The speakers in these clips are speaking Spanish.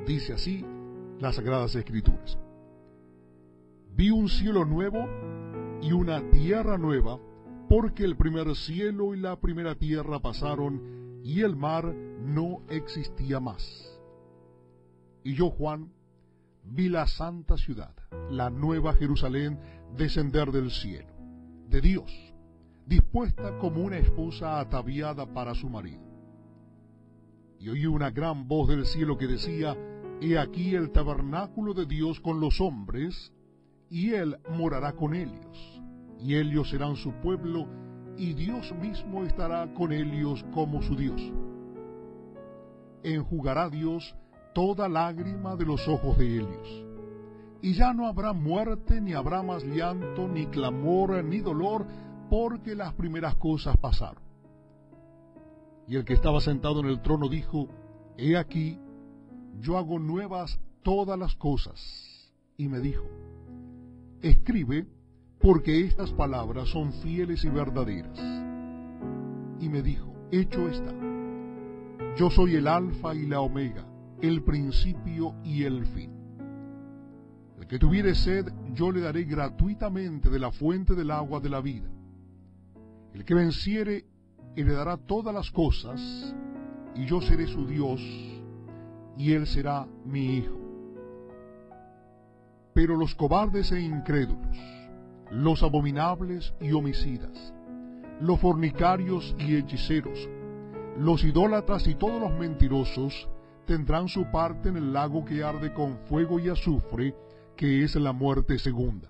Dice así las Sagradas Escrituras. Vi un cielo nuevo y una tierra nueva, porque el primer cielo y la primera tierra pasaron, y el mar no existía más. Y yo, Juan, vi la santa ciudad, la nueva Jerusalén, descender del cielo, de Dios, dispuesta como una esposa ataviada para su marido. Y oí una gran voz del cielo que decía: He aquí el tabernáculo de Dios con los hombres, y Él morará con ellos, y ellos serán su pueblo, y Dios mismo estará con ellos como su Dios. Enjugará Dios toda lágrima de los ojos de ellos, y ya no habrá muerte, ni habrá más llanto, ni clamor, ni dolor, porque las primeras cosas pasaron. Y el que estaba sentado en el trono dijo: He aquí, yo hago nuevas todas las cosas. Y me dijo: Escribe, porque estas palabras son fieles y verdaderas. Y me dijo: Hecho está. Yo soy el Alfa y la Omega, el principio y el fin. El que tuviere sed, yo le daré gratuitamente de la fuente del agua de la vida. El que venciere, heredará todas las cosas, y yo seré su Dios, y él será mi hijo. Pero los cobardes e incrédulos, los abominables y homicidas, los fornicarios y hechiceros, los idólatras y todos los mentirosos tendrán su parte en el lago que arde con fuego y azufre, que es la muerte segunda.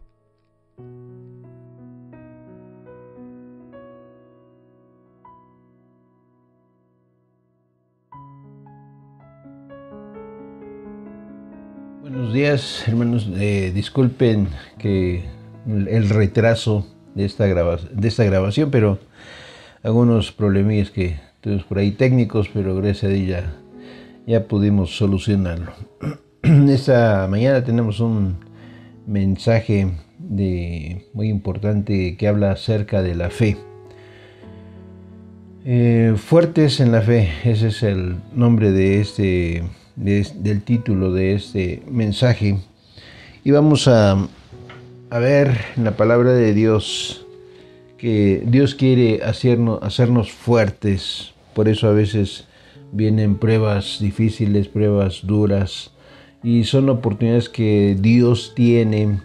Buenos días, hermanos. Disculpen que el retraso de esta grabación, pero algunos problemillas que tuvimos por ahí técnicos, pero gracias a Dios ya pudimos solucionarlo. Esta mañana tenemos un mensaje muy importante que habla acerca de la fe. Fuertes en la fe, ese es el nombre del título de este mensaje. Y vamos a ver en la palabra de Dios que Dios quiere hacernos fuertes. Por eso a veces vienen pruebas difíciles, pruebas duras, y son oportunidades que Dios tiene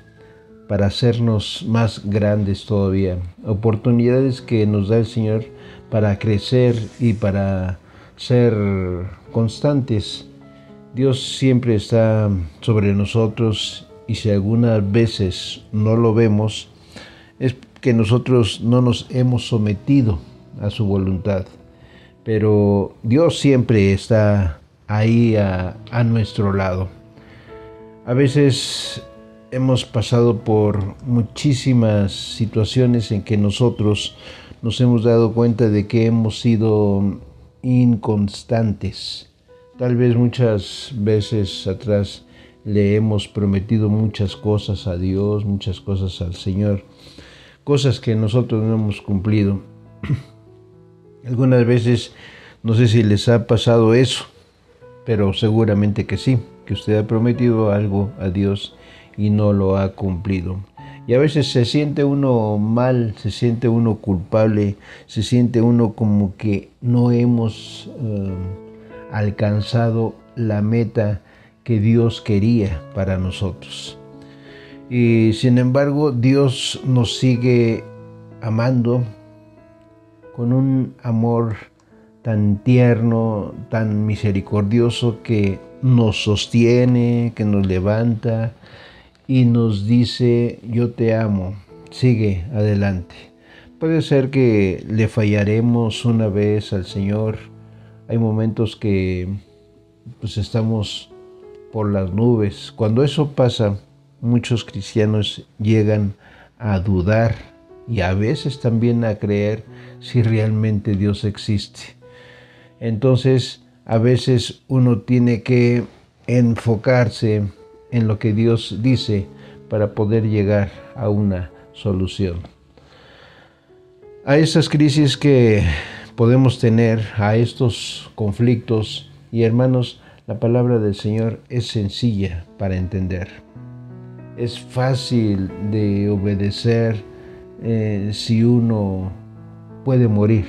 para hacernos más grandes todavía. Oportunidades que nos da el Señor para crecer y para ser constantes. Dios siempre está sobre nosotros, y si algunas veces no lo vemos, es que nosotros no nos hemos sometido a su voluntad. Pero Dios siempre está ahí a nuestro lado. A veces hemos pasado por muchísimas situaciones en que nosotros nos hemos dado cuenta de que hemos sido inconstantes. Tal vez muchas veces atrás le hemos prometido muchas cosas a Dios, muchas cosas al Señor, cosas que nosotros no hemos cumplido. Algunas veces, no sé si les ha pasado eso, pero seguramente que sí, que usted ha prometido algo a Dios y no lo ha cumplido. Y a veces se siente uno mal, se siente uno culpable, se siente uno como que no hemos alcanzado la meta que Dios quería para nosotros. Y sin embargo, Dios nos sigue amando con un amor tan tierno, tan misericordioso, que nos sostiene, que nos levanta y nos dice: yo te amo, sigue adelante. Puede ser que le fallaremos una vez al Señor. Hay momentos que estamos por las nubes. Cuando eso pasa, muchos cristianos llegan a dudar y a veces también a creer si realmente Dios existe. Entonces, a veces uno tiene que enfocarse en lo que Dios dice para poder llegar a una solución. A esas crisis que podemos tener, a estos conflictos, y hermanos, La palabra del Señor es sencilla para entender. Es fácil de obedecer si uno puede morir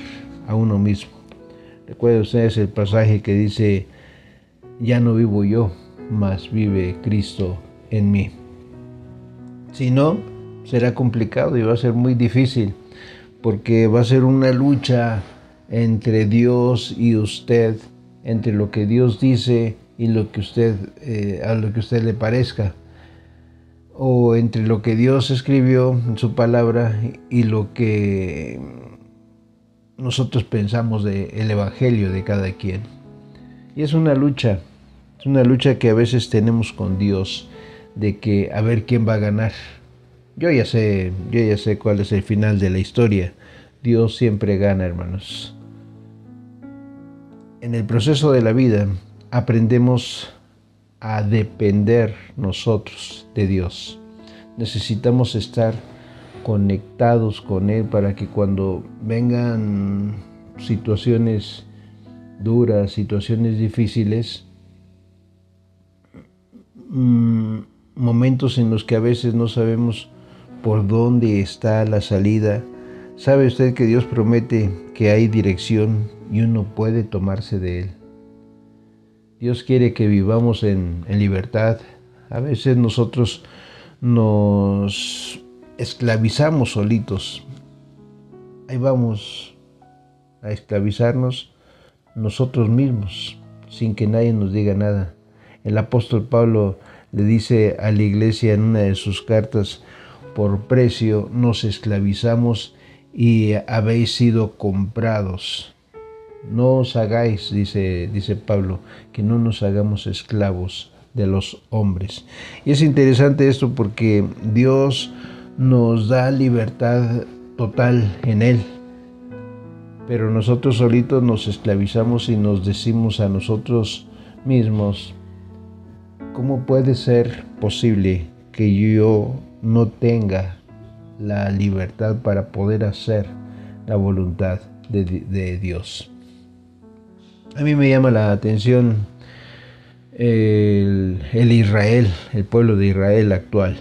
a uno mismo. Recuerden ustedes el pasaje que dice: ya no vivo yo, mas vive Cristo en mí. Si no, será complicado y va a ser muy difícil, porque va a ser una lucha entre Dios y usted, entre lo que Dios dice y lo que a lo que usted le parezca, o entre lo que Dios escribió en su palabra y lo que nosotros pensamos del evangelio de cada quien. Y es una lucha que a veces tenemos con Dios, de que a ver quién va a ganar. Yo ya sé cuál es el final de la historia. Dios siempre gana, hermanos. En el proceso de la vida aprendemos a depender nosotros de Dios. Necesitamos estar conectados con Él para que cuando vengan situaciones duras, situaciones difíciles, momentos en los que a veces no sabemos por dónde está la salida. ¿Sabe usted que Dios promete que hay dirección y uno puede tomarse de Él? Dios quiere que vivamos en libertad. A veces nosotros nos esclavizamos solitos. Ahí vamos a esclavizarnos nosotros mismos, sin que nadie nos diga nada. El apóstol Pablo le dice a la iglesia en una de sus cartas: por precio nos esclavizamos y habéis sido comprados. No os hagáis, dice Pablo, que no nos hagamos esclavos de los hombres. Y es interesante esto porque Dios nos da libertad total en Él, pero nosotros solitos nos esclavizamos y nos decimos a nosotros mismos: ¿cómo puede ser posible que yo no tenga la libertad para poder hacer la voluntad de Dios? A mí me llama la atención el Israel, el pueblo de Israel actual.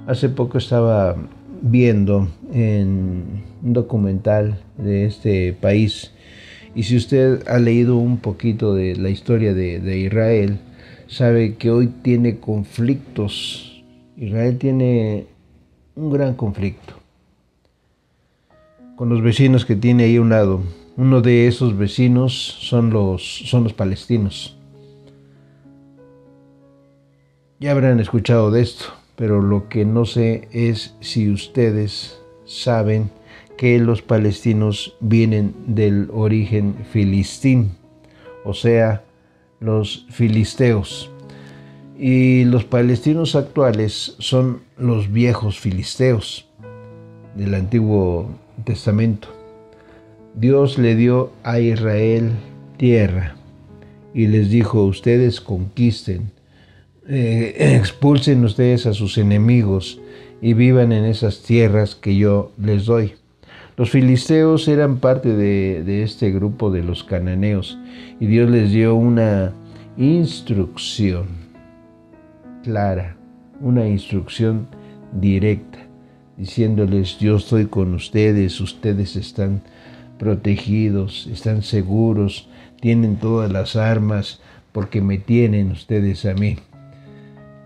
Hace poco estaba viendo en un documental de este país, y si usted ha leído un poquito de la historia de Israel, sabe que hoy tiene conflictos. Israel tiene un gran conflicto con los vecinos que tiene ahí a un lado. Uno de esos vecinos son los palestinos. Ya habrán escuchado de esto, pero lo que no sé es si ustedes saben que los palestinos vienen del origen filistín, o sea, los filisteos. Y los palestinos actuales son los viejos filisteos del Antiguo Testamento. Dios le dio a Israel tierra y les dijo: ustedes conquisten, expulsen ustedes a sus enemigos y vivan en esas tierras que yo les doy. Los filisteos eran parte de este grupo de los cananeos, y Dios les dio una instrucción clara, una instrucción directa, diciéndoles: yo estoy con ustedes, ustedes están protegidos, están seguros, tienen todas las armas, porque me tienen ustedes a mí.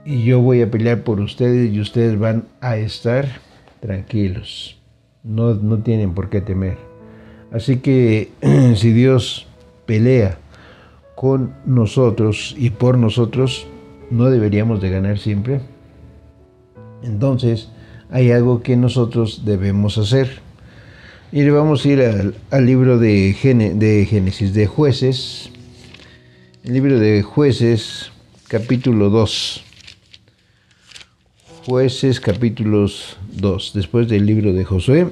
Y yo voy a pelear por ustedes y ustedes van a estar tranquilos. No tienen por qué temer. Así que si Dios pelea con nosotros y por nosotros, ¿no deberíamos de ganar siempre? Entonces hay algo que nosotros debemos hacer. Y le vamos a ir al libro de Génesis, de Jueces. El libro de Jueces, capítulo 2. Jueces, capítulos 2, después del libro de Josué.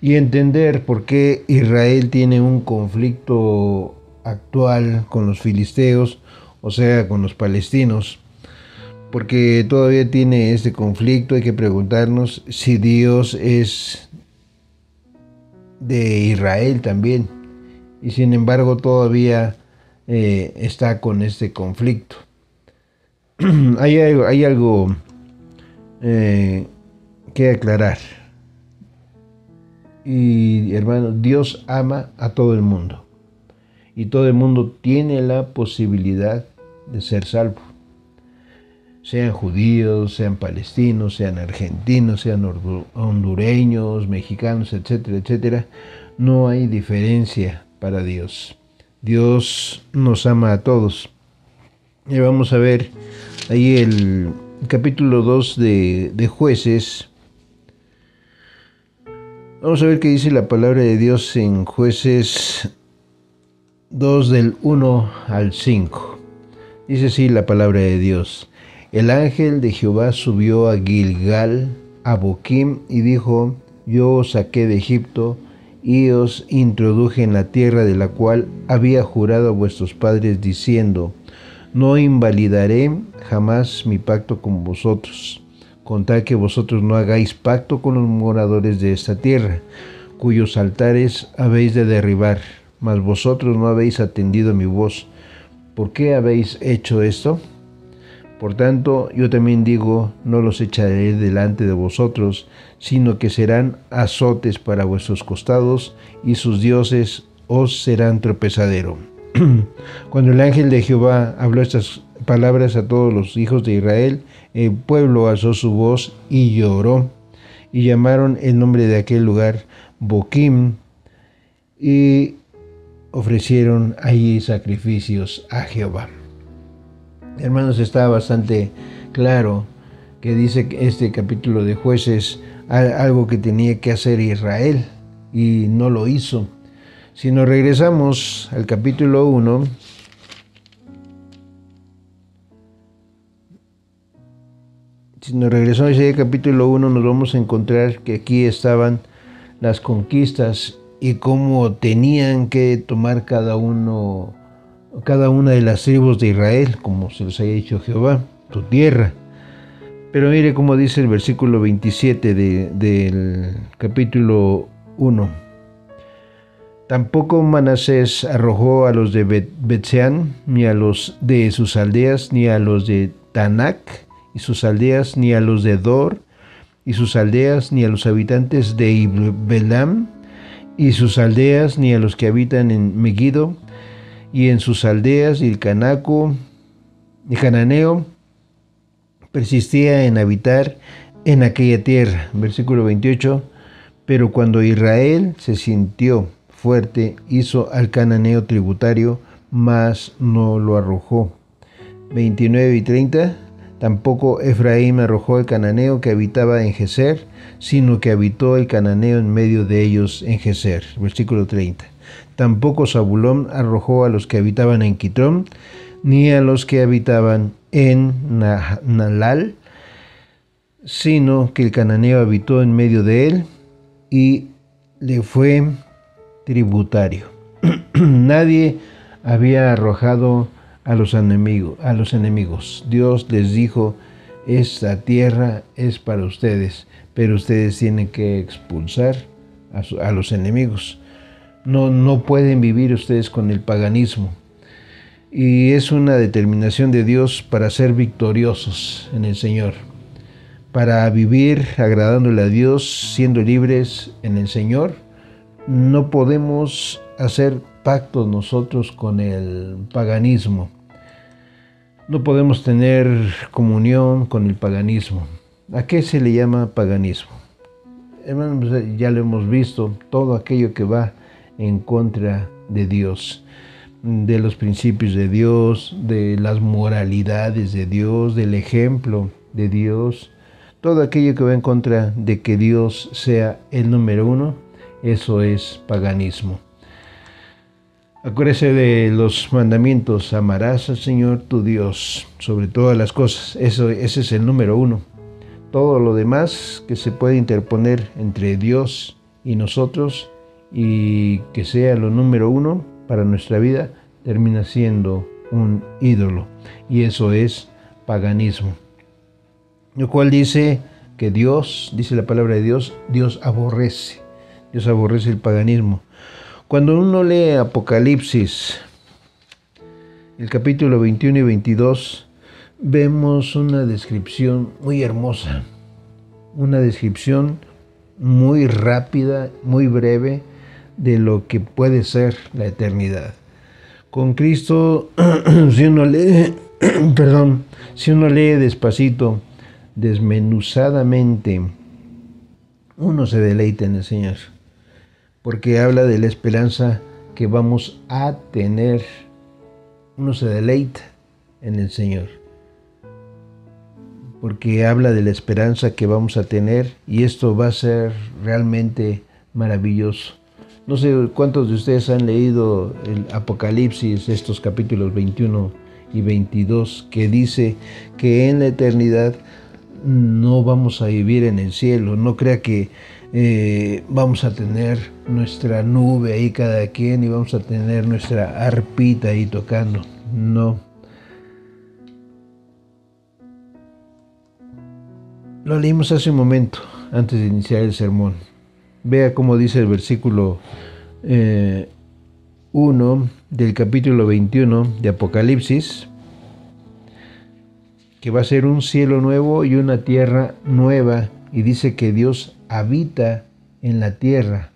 Y entender por qué Israel tiene un conflicto actual con los filisteos, o sea, con los palestinos. Porque todavía tiene este conflicto. Hay que preguntarnos si Dios es de Israel también, y sin embargo todavía está con este conflicto. Hay algo que aclarar. Y hermano, Dios ama a todo el mundo. Y todo el mundo tiene la posibilidad de ser salvo. Sean judíos, sean palestinos, sean argentinos, sean hondureños, mexicanos, etcétera, etcétera. No hay diferencia para Dios. Dios nos ama a todos. Y vamos a ver ahí el capítulo 2 de Jueces. Vamos a ver qué dice la palabra de Dios en Jueces 2 del 1 al 5. Dice así la palabra de Dios. El ángel de Jehová subió a Gilgal, a Boquim, y dijo: Yo os saqué de Egipto y os introduje en la tierra de la cual había jurado a vuestros padres, diciendo: No invalidaré jamás mi pacto con vosotros, con tal que vosotros no hagáis pacto con los moradores de esta tierra, cuyos altares habéis de derribar, mas vosotros no habéis atendido mi voz. ¿Por qué habéis hecho esto? Por tanto, yo también digo, no los echaré delante de vosotros, sino que serán azotes para vuestros costados, y sus dioses os serán tropezadero. Cuando el ángel de Jehová habló estas palabras a todos los hijos de Israel, el pueblo alzó su voz y lloró, y llamaron el nombre de aquel lugar Boquim, y ofrecieron allí sacrificios a Jehová. Hermanos, está bastante claro que dice que este capítulo de Jueces algo que tenía que hacer Israel y no lo hizo. Si nos regresamos al capítulo 1, nos vamos a encontrar que aquí estaban las conquistas y cómo tenían que tomar cada una de las tribus de Israel, como se les haya dicho Jehová, tu tierra. Pero mire cómo dice el versículo 27 del capítulo 1. Tampoco Manasés arrojó a los de Betseán, ni a los de sus aldeas, ni a los de Tanac y sus aldeas, ni a los de Dor y sus aldeas, ni a los habitantes de Ibbelam y sus aldeas, ni a los que habitan en Megiddo y en sus aldeas, y el cananeo persistía en habitar en aquella tierra. Versículo 28. Pero cuando Israel se sintió fuerte, hizo al cananeo tributario, mas no lo arrojó. 29 y 30. Tampoco Efraín arrojó al cananeo que habitaba en Geser, sino que habitó el cananeo en medio de ellos en Geser. Versículo 30. Tampoco Zabulón arrojó a los que habitaban en Quitrón, ni a los que habitaban en Nalal, sino que el cananeo habitó en medio de él y le fue tributario. Nadie había arrojado a los enemigos. Dios les dijo: esta tierra es para ustedes, pero ustedes tienen que expulsar a los enemigos. No pueden vivir ustedes con el paganismo. Y es una determinación de Dios para ser victoriosos en el Señor, para vivir agradándole a Dios, siendo libres en el Señor. No podemos hacer pactos nosotros con el paganismo. No podemos tener comunión con el paganismo. ¿A qué se le llama paganismo? Hermanos, ya lo hemos visto, todo aquello que va en contra de Dios, de los principios de Dios, de las moralidades de Dios, del ejemplo de Dios, todo aquello que va en contra de que Dios sea el número uno, eso es paganismo. Acuérdese de los mandamientos: amarás al Señor tu Dios sobre todas las cosas. Ese es el número uno. Todo lo demás que se puede interponer entre Dios y nosotros y que sea lo número uno para nuestra vida, termina siendo un ídolo, y eso es paganismo. Lo cual dice que Dios, dice la palabra de Dios, Dios aborrece el paganismo. Cuando uno lee Apocalipsis el capítulo 21 y 22, vemos una descripción muy hermosa, una descripción muy rápida, muy breve de lo que puede ser la eternidad. Con Cristo, si uno lee, si uno lee despacito, desmenuzadamente, uno se deleita en el Señor, porque habla de la esperanza que vamos a tener. Uno se deleita en el Señor, porque habla de la esperanza que vamos a tener, y esto va a ser realmente maravilloso. No sé cuántos de ustedes han leído el Apocalipsis, estos capítulos 21 y 22, que dice que en la eternidad no vamos a vivir en el cielo. No crea que vamos a tener nuestra nube ahí cada quien y vamos a tener nuestra arpita ahí tocando. No. Lo leímos hace un momento, antes de iniciar el sermón. Vea cómo dice el versículo 1 del capítulo 21 de Apocalipsis, que va a ser un cielo nuevo y una tierra nueva, y dice que Dios habita en la tierra.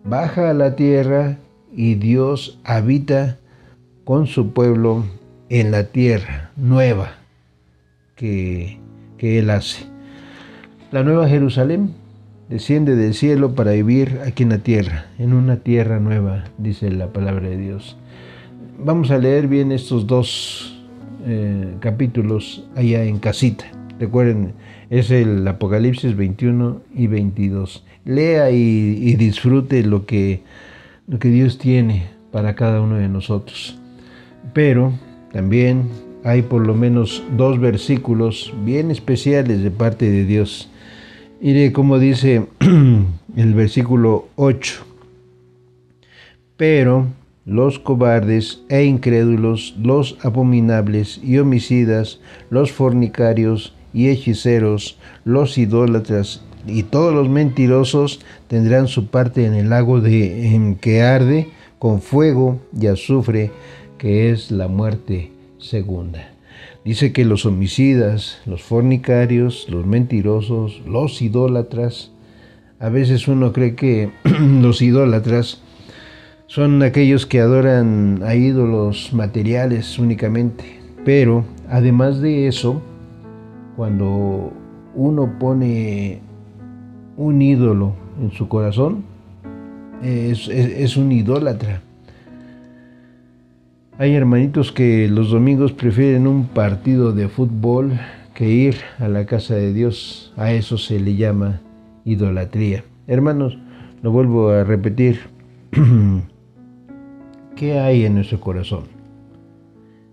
Baja a la tierra y Dios habita con su pueblo en la tierra nueva que Él hace. La nueva Jerusalén desciende del cielo para vivir aquí en la tierra, en una tierra nueva, dice la palabra de Dios. Vamos a leer bien estos dos capítulos allá en casita. Recuerden, es el Apocalipsis 21 y 22. Lea y disfrute lo que Dios tiene para cada uno de nosotros. Pero también hay por lo menos 2 versículos bien especiales de parte de Dios. Mire cómo dice el versículo 8. Pero los cobardes e incrédulos, los abominables y homicidas, los fornicarios y hechiceros, los idólatras y todos los mentirosos tendrán su parte en el lago que arde con fuego y azufre, que es la muerte segunda. Dice que los homicidas, los fornicarios, los mentirosos, los idólatras, a veces uno cree que los idólatras son aquellos que adoran a ídolos materiales únicamente, pero además de eso, cuando uno pone un ídolo en su corazón, es un idólatra. Hay hermanitos que los domingos prefieren un partido de fútbol que ir a la casa de Dios. A eso se le llama idolatría. Hermanos, lo vuelvo a repetir. ¿Qué hay en nuestro corazón?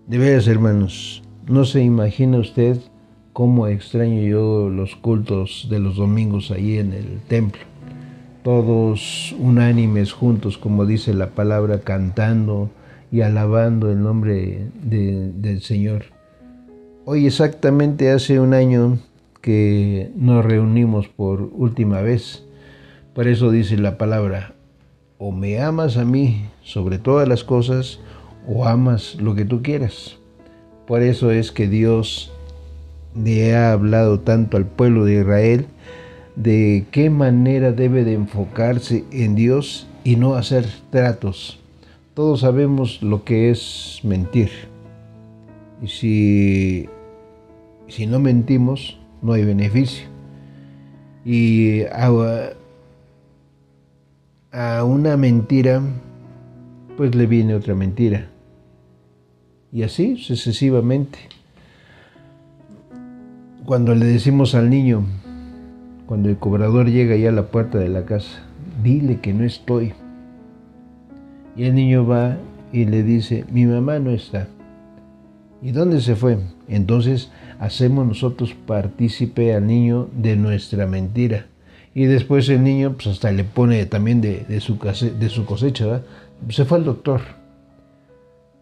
De veras, hermanos, no se imagina usted cómo extraño yo los cultos de los domingos ahí en el templo. Todos unánimes juntos, como dice la palabra, cantando y alabando el nombre del Señor. Hoy exactamente hace un año que nos reunimos por última vez. Por eso dice la palabra: o me amas a mí sobre todas las cosas, o amas lo que tú quieras. Por eso es que Dios le ha hablado tanto al pueblo de Israel de qué manera debe de enfocarse en Dios y no hacer tratos. Todos sabemos lo que es mentir. Y si no mentimos, no hay beneficio. Y a una mentira, pues le viene otra mentira. Y así sucesivamente. Cuando le decimos al niño, cuando el cobrador llega ya a la puerta de la casa, dile que no estoy. Y el niño va y le dice, mi mamá no está. ¿Y dónde se fue? Entonces hacemos nosotros partícipe al niño de nuestra mentira. Y después el niño pues hasta le pone también de su cosecha, ¿verdad? Se fue al doctor.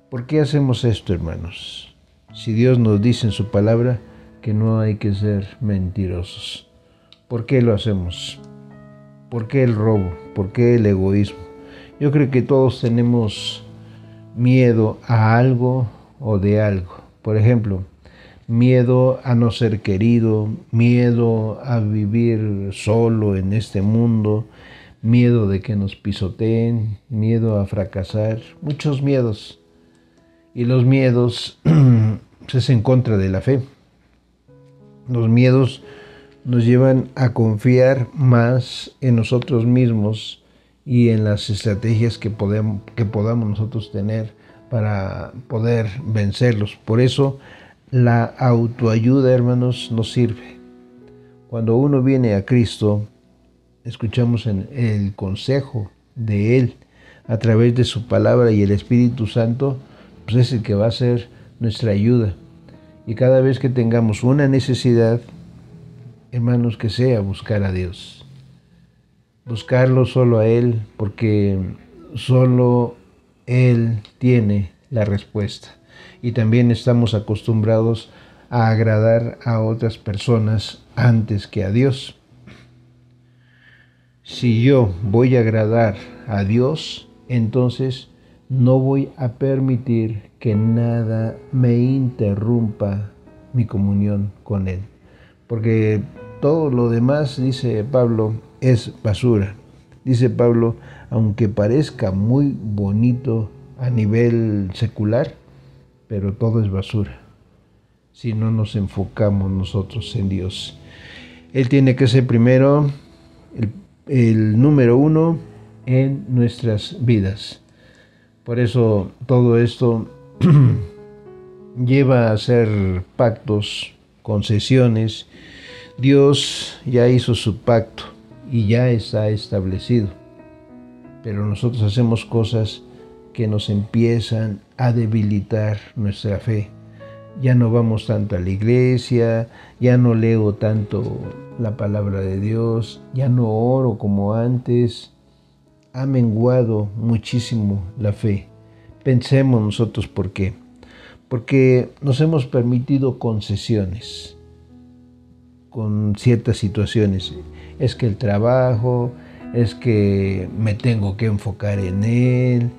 ¿Por qué hacemos esto, hermanos? Si Dios nos dice en su palabra que no hay que ser mentirosos. ¿Por qué lo hacemos? ¿Por qué el robo? ¿Por qué el egoísmo? Yo creo que todos tenemos miedo a algo o de algo. Por ejemplo, miedo a no ser querido, miedo a vivir solo en este mundo, miedo de que nos pisoteen, miedo a fracasar, muchos miedos. Y los miedos es en contra de la fe. Los miedos nos llevan a confiar más en nosotros mismos y en las estrategias que podamos nosotros tener para poder vencerlos. Por eso la autoayuda, hermanos, nos sirve. Cuando uno viene a Cristo, escuchamos el consejo de Él a través de su palabra, y el Espíritu Santo pues es el que va a ser nuestra ayuda. Y cada vez que tengamos una necesidad, hermanos, que sea buscar a Dios. Buscarlo solo a Él, porque solo Él tiene la respuesta. Y también estamos acostumbrados a agradar a otras personas antes que a Dios. Si yo voy a agradar a Dios, entonces no voy a permitir que nada me interrumpa mi comunión con Él. Porque todo lo demás, dice Pablo, es basura. Dice Pablo, aunque parezca muy bonito a nivel secular, pero todo es basura si no nos enfocamos nosotros en Dios. Él tiene que ser primero el número uno en nuestras vidas. Por eso todo esto lleva a hacer pactos, concesiones. Dios ya hizo su pacto y ya está establecido, pero nosotros hacemos cosas que nos empiezan a debilitar nuestra fe. Ya no vamos tanto a la iglesia, ya no leo tanto la palabra de Dios, ya no oro como antes. Ha menguado muchísimo la fe. Pensemos nosotros por qué. Porque nos hemos permitido concesiones con ciertas situaciones. Es que el trabajo, es que me tengo que enfocar en Él,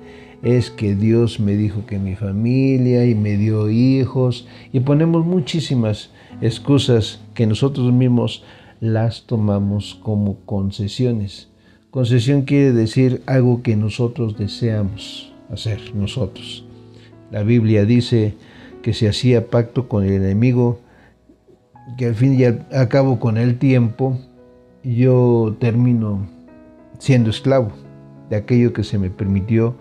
es que Dios me dijo que mi familia y me dio hijos, y ponemos muchísimas excusas que nosotros mismos las tomamos como concesiones. Concesión quiere decir algo que nosotros deseamos hacer nosotros. La Biblia dice que se hacía pacto con el enemigo, que al fin y al cabo con el tiempo yo termino siendo esclavo de aquello que se me permitió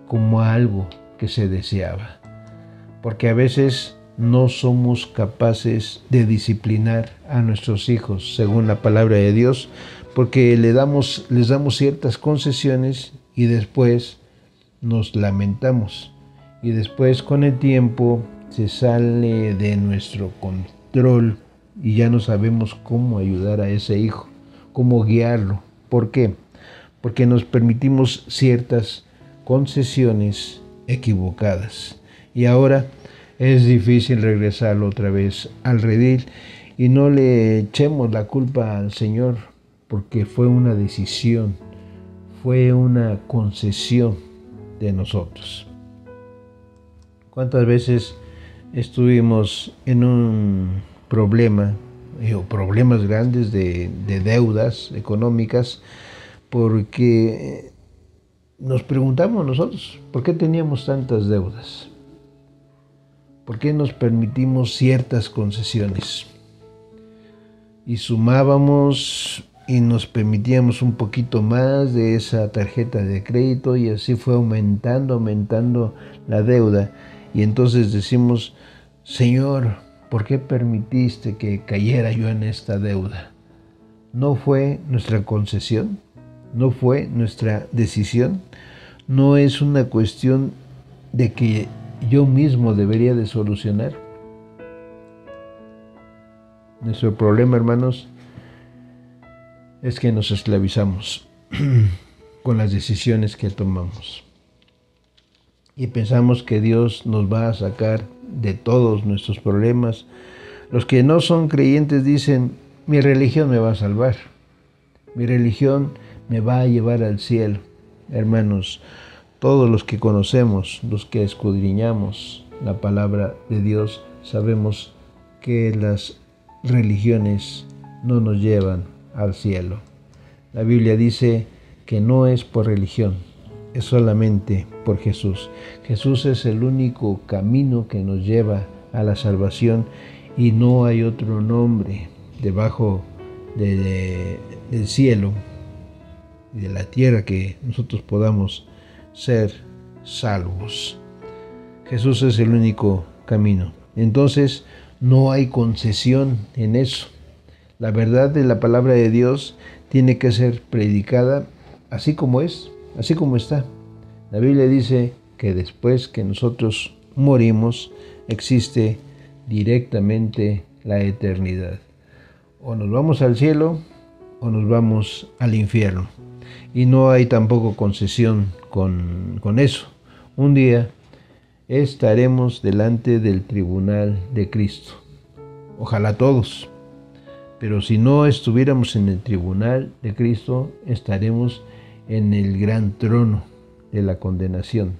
como algo que se deseaba. Porque a veces no somos capaces de disciplinar a nuestros hijos según la palabra de Dios, porque les damos ciertas concesiones y después nos lamentamos. Y después con el tiempo se sale de nuestro control y ya no sabemos cómo ayudar a ese hijo, cómo guiarlo. ¿Por qué? Porque nos permitimos ciertas concesiones equivocadas. Y ahora es difícil regresarlo otra vez al redil, y no le echemos la culpa al Señor, porque fue una decisión, fue una concesión de nosotros. ¿Cuántas veces estuvimos en un problema o problemas grandes de deudas económicas, porque nos preguntamos nosotros, ¿por qué teníamos tantas deudas? ¿Por qué nos permitimos ciertas concesiones? Y sumábamos y nos permitíamos un poquito más de esa tarjeta de crédito, y así fue aumentando la deuda. Y entonces decimos, Señor, ¿por qué permitiste que cayera yo en esta deuda? ¿No fue nuestra concesión? ¿No fue nuestra decisión? ¿No es una cuestión de que yo mismo debería de solucionar? Nuestro problema, hermanos, es que nos esclavizamos con las decisiones que tomamos. Y pensamos que Dios nos va a sacar de todos nuestros problemas. Los que no son creyentes dicen, mi religión me va a salvar. Mi religión me va a llevar al cielo. Hermanos, todos los que conocemos, los que escudriñamos la palabra de Dios, sabemos que las religiones no nos llevan al cielo. La Biblia dice que no es por religión, es solamente por Jesús. Jesús es el único camino que nos lleva a la salvación y no hay otro nombre debajo del cielo y de la tierra que nosotros podamos ser salvos. Jesús es el único camino. Entonces no hay concesión en eso. La verdad de la palabra de Dios tiene que ser predicada así como es, así como está. La Biblia dice que después que nosotros morimos, existe directamente la eternidad. O nos vamos al cielo o nos vamos al infierno. Y no hay tampoco concesión con eso. Un día estaremos delante del tribunal de Cristo. Ojalá todos. Pero si no estuviéramos en el tribunal de Cristo, estaremos en el gran trono de la condenación.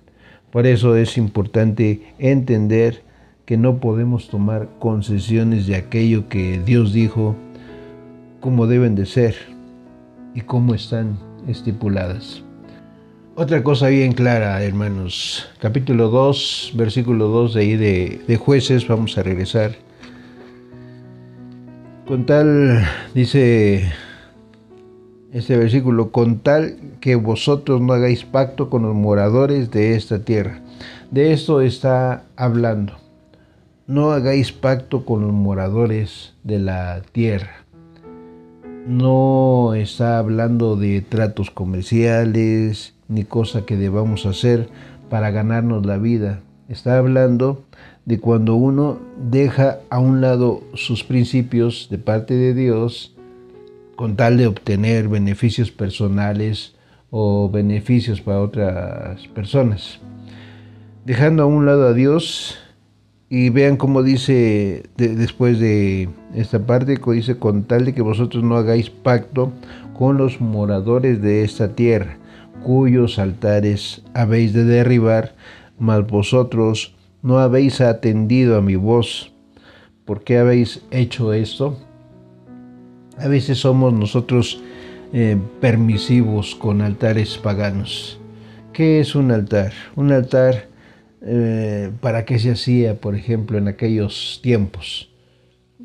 Por eso es importante entender que no podemos tomar concesiones de aquello que Dios dijo, cómo deben de ser y cómo están estipuladas. Otra cosa bien clara, hermanos. Capítulo 2, versículo 2 de ahí de Jueces, vamos a regresar. Con tal, dice este versículo, con tal que vosotros no hagáis pacto con los moradores de esta tierra. De esto está hablando. No hagáis pacto con los moradores de la tierra. No está hablando de tratos comerciales ni cosa que debamos hacer para ganarnos la vida. Está hablando de cuando uno deja a un lado sus principios de parte de Dios con tal de obtener beneficios personales o beneficios para otras personas. Dejando a un lado a Dios, y vean cómo dice después de esta parte, dice con tal de que vosotros no hagáis pacto con los moradores de esta tierra, cuyos altares habéis de derribar, mas vosotros no habéis atendido a mi voz. ¿Por qué habéis hecho esto? A veces somos nosotros permisivos con altares paganos. ¿Qué es un altar? Un altar, ¿para qué se hacía, por ejemplo, en aquellos tiempos?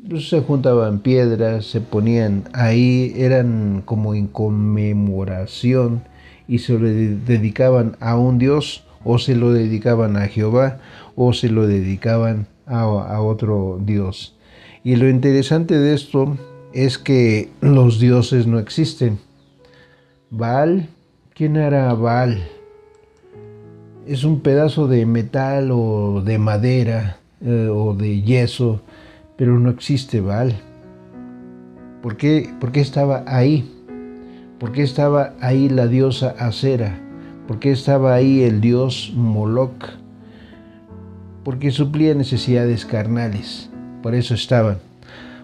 Pues se juntaban piedras, se ponían ahí, eran como en conmemoración y se lo dedicaban a un Dios, o se lo dedicaban a Jehová, o se lo dedicaban a otro Dios. Y lo interesante de esto es que los dioses no existen. Baal, ¿quién era Baal? Es un pedazo de metal o de madera o de yeso, pero no existe Baal. ¿Por qué estaba ahí? ¿Por qué estaba ahí la diosa Acera? ¿Por qué estaba ahí el dios Moloch? Porque suplía necesidades carnales. Por eso estaban.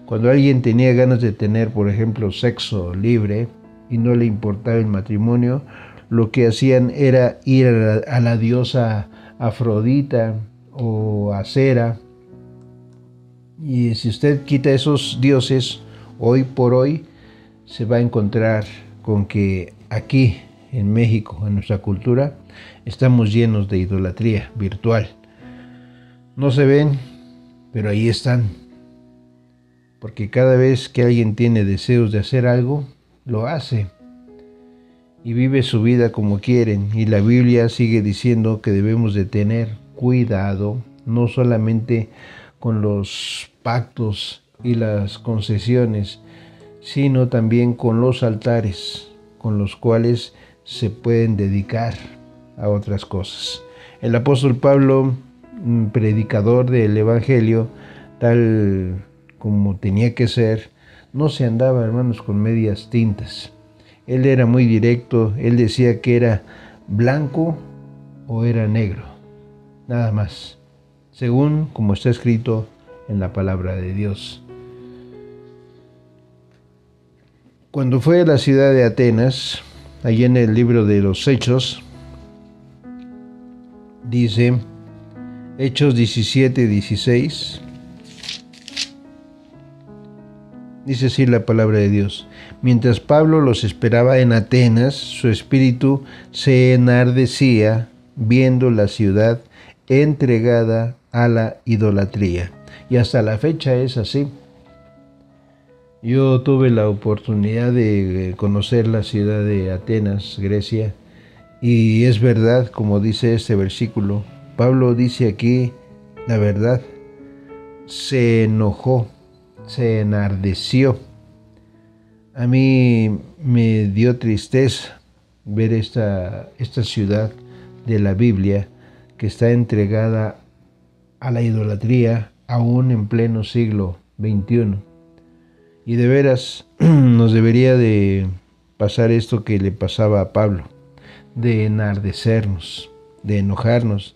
Cuando alguien tenía ganas de tener, por ejemplo, sexo libre y no le importaba el matrimonio, lo que hacían era ir a la diosa Afrodita o Acera. Y si usted quita esos dioses, hoy por hoy, se va a encontrar con que aquí en México, en nuestra cultura, estamos llenos de idolatría virtual. No se ven, pero ahí están. Porque cada vez que alguien tiene deseos de hacer algo, lo hace. Y vive su vida como quieren. Y la Biblia sigue diciendo que debemos de tener cuidado, no solamente con los pactos y las concesiones, sino también con los altares, con los cuales se pueden dedicar a otras cosas. El apóstol Pablo, predicador del Evangelio, tal como tenía que ser, no se andaba, hermanos, con medias tintas. Él era muy directo, él decía que era blanco o era negro, nada más, según como está escrito en la palabra de Dios. Cuando fue a la ciudad de Atenas, allí en el libro de los Hechos, dice Hechos 17:16. Dice así la palabra de Dios: mientras Pablo los esperaba en Atenas, su espíritu se enardecía viendo la ciudad entregada a la idolatría. Y hasta la fecha es así. Yo tuve la oportunidad de conocer la ciudad de Atenas, Grecia, y es verdad, como dice este versículo. Pablo dice aquí la verdad: se enojó, se enardeció. A mí me dio tristeza ver esta ciudad de la Biblia que está entregada a la idolatría aún en pleno siglo XXI. Y de veras nos debería de pasar esto que le pasaba a Pablo, de enardecernos, de enojarnos,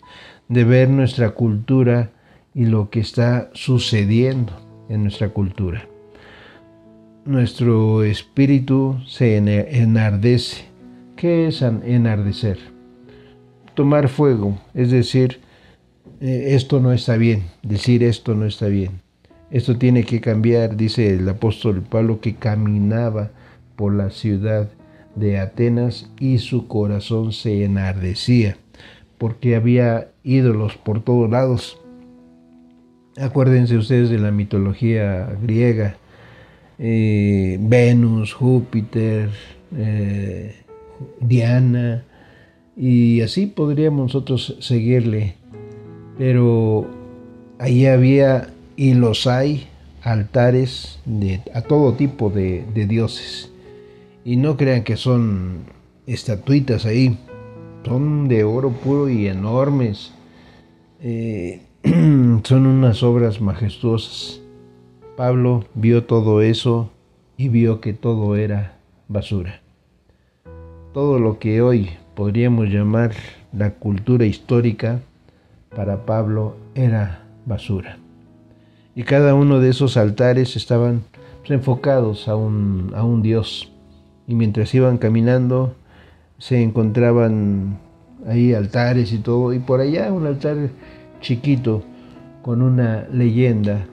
de ver nuestra cultura y lo que está sucediendo en nuestra cultura. Nuestro espíritu se enardece. ¿Qué es enardecer? Tomar fuego, es decir, esto no está bien, decir esto no está bien. Esto tiene que cambiar, dice el apóstol Pablo, que caminaba por la ciudad de Atenas y su corazón se enardecía, porque había ídolos por todos lados. Acuérdense ustedes de la mitología griega, Venus, Júpiter, Diana, y así podríamos nosotros seguirle. Pero ahí había y los hay altares a todo tipo de dioses. Y no crean que son estatuitas ahí, son de oro puro y enormes. Son unas obras majestuosas. Pablo vio todo eso y vio que todo era basura. Todo lo que hoy podríamos llamar la cultura histórica, para Pablo era basura. Y cada uno de esos altares estaban enfocados a un Dios. Y mientras iban caminando, se encontraban ahí altares y todo. Y por allá un altar chiquito con una leyenda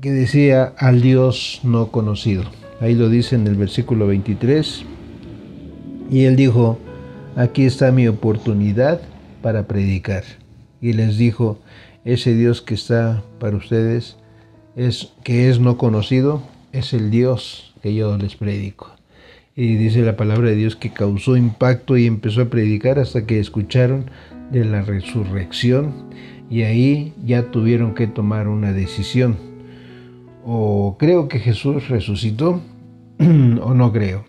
que decía: al Dios no conocido. Ahí lo dice en el versículo 23. Y él dijo: aquí está mi oportunidad para predicar. Y les dijo: ese Dios que está para ustedes, que es no conocido, es el Dios que yo les predico. Y dice la palabra de Dios que causó impacto y empezó a predicar hasta que escucharon de la resurrección, y ahí ya tuvieron que tomar una decisión: o creo que Jesús resucitó o no creo.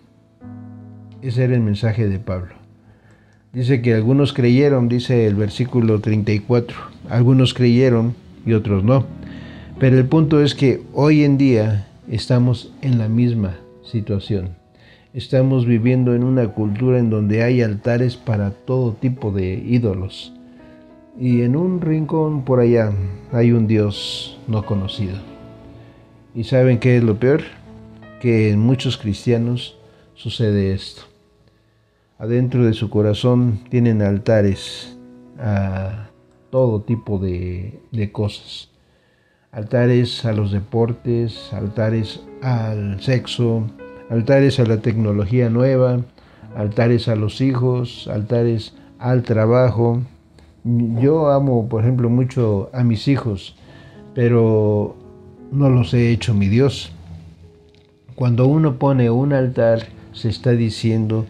Ese era el mensaje de Pablo. Dice que algunos creyeron, dice el versículo 34, algunos creyeron y otros no. Pero el punto es que hoy en día estamos en la misma situación. Estamos viviendo en una cultura en donde hay altares para todo tipo de ídolos. Y en un rincón por allá hay un Dios no conocido. ¿Y saben qué es lo peor? Que en muchos cristianos sucede esto. Adentro de su corazón tienen altares a todo tipo de cosas. Altares a los deportes, altares al sexo, altares a la tecnología nueva, altares a los hijos, altares al trabajo. Yo amo, por ejemplo, mucho a mis hijos, pero no los he hecho mi Dios. Cuando uno pone un altar, se está diciendo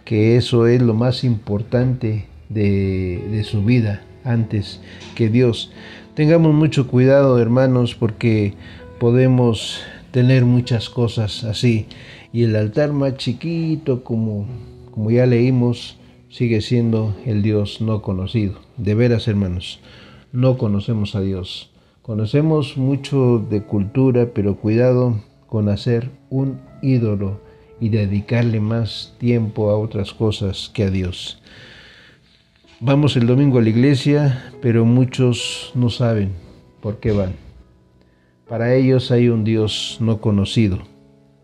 que eso es lo más importante de su vida antes que Dios. Tengamos mucho cuidado, hermanos, porque podemos tener muchas cosas así. Y el altar más chiquito, como ya leímos, sigue siendo el Dios no conocido. De veras, hermanos, no conocemos a Dios. Conocemos mucho de cultura, pero cuidado con hacer un ídolo y dedicarle más tiempo a otras cosas que a Dios. Vamos el domingo a la iglesia, pero muchos no saben por qué van. Para ellos hay un Dios no conocido.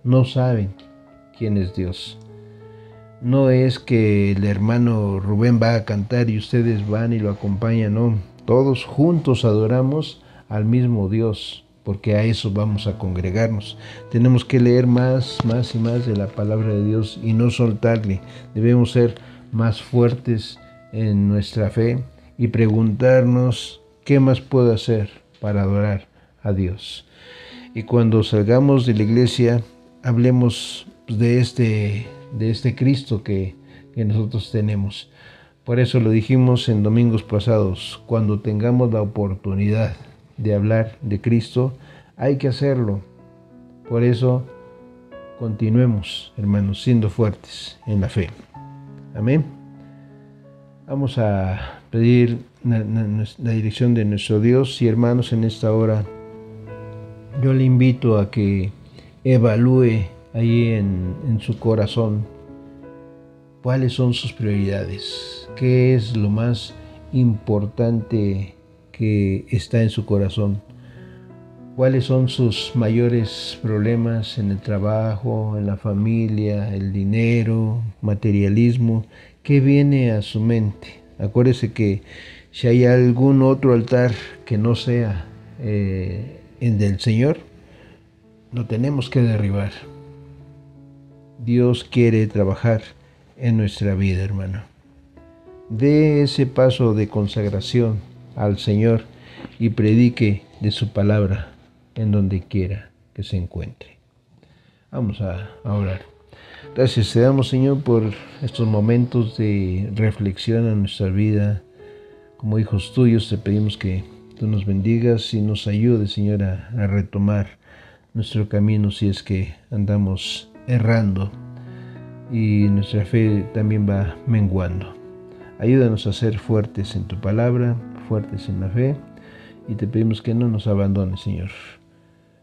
No saben quién es Dios. No es que el hermano Rubén va a cantar y ustedes van y lo acompañan, no. Todos juntos adoramos al mismo Dios, porque a eso vamos a congregarnos. Tenemos que leer más y más de la palabra de Dios y no soltarle. Debemos ser más fuertes en nuestra fe y preguntarnos qué más puedo hacer para adorar a Dios. Y cuando salgamos de la iglesia, hablemos de este Cristo que nosotros tenemos. Por eso lo dijimos en domingos pasados, cuando tengamos la oportunidad de hablar de Cristo, hay que hacerlo. Por eso continuemos, hermanos, siendo fuertes en la fe. Amén. Vamos a pedir la dirección de nuestro Dios y hermanos en esta hora. Yo le invito a que evalúe ahí en su corazón cuáles son sus prioridades, qué es lo más importante que está en su corazón, cuáles son sus mayores problemas en el trabajo, en la familia, el dinero, materialismo, qué viene a su mente. Acuérdese que si hay algún otro altar que no sea el del Señor, lo tenemos que derribar. Dios quiere trabajar en nuestra vida, hermano. Dé ese paso de consagración al Señor y predique de su palabra en donde quiera que se encuentre. Vamos a orar. Gracias te damos, Señor, por estos momentos de reflexión en nuestra vida. Como hijos tuyos te pedimos que tú nos bendigas y nos ayudes, Señor, a retomar nuestro camino si es que andamos errando y nuestra fe también va menguando. Ayúdanos a ser fuertes en tu palabra, fuertes en la fe, y te pedimos que no nos abandones, Señor.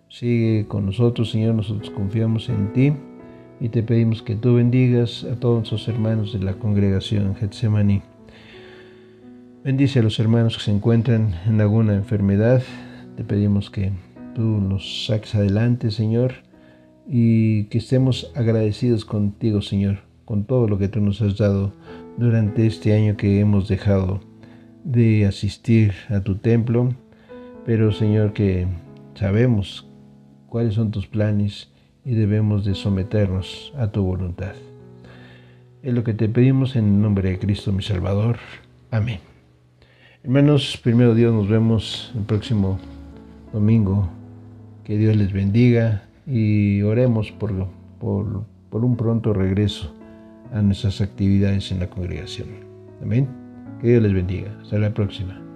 Sigue con nosotros, Señor, nosotros confiamos en ti y te pedimos que tú bendigas a todos nuestros hermanos de la congregación Getsemaní. Bendice a los hermanos que se encuentran en alguna enfermedad. Te pedimos que tú los saques adelante, Señor, y que estemos agradecidos contigo, Señor, con todo lo que tú nos has dado durante este año que hemos dejado de asistir a tu templo, pero, Señor, que sabemos cuáles son tus planes y debemos de someternos a tu voluntad. Es lo que te pedimos en el nombre de Cristo, mi Salvador. Amén. Hermanos, primero Dios, nos vemos el próximo domingo. Que Dios les bendiga y oremos por un pronto regreso a nuestras actividades en la congregación. Amén. Que Dios les bendiga. Hasta la próxima.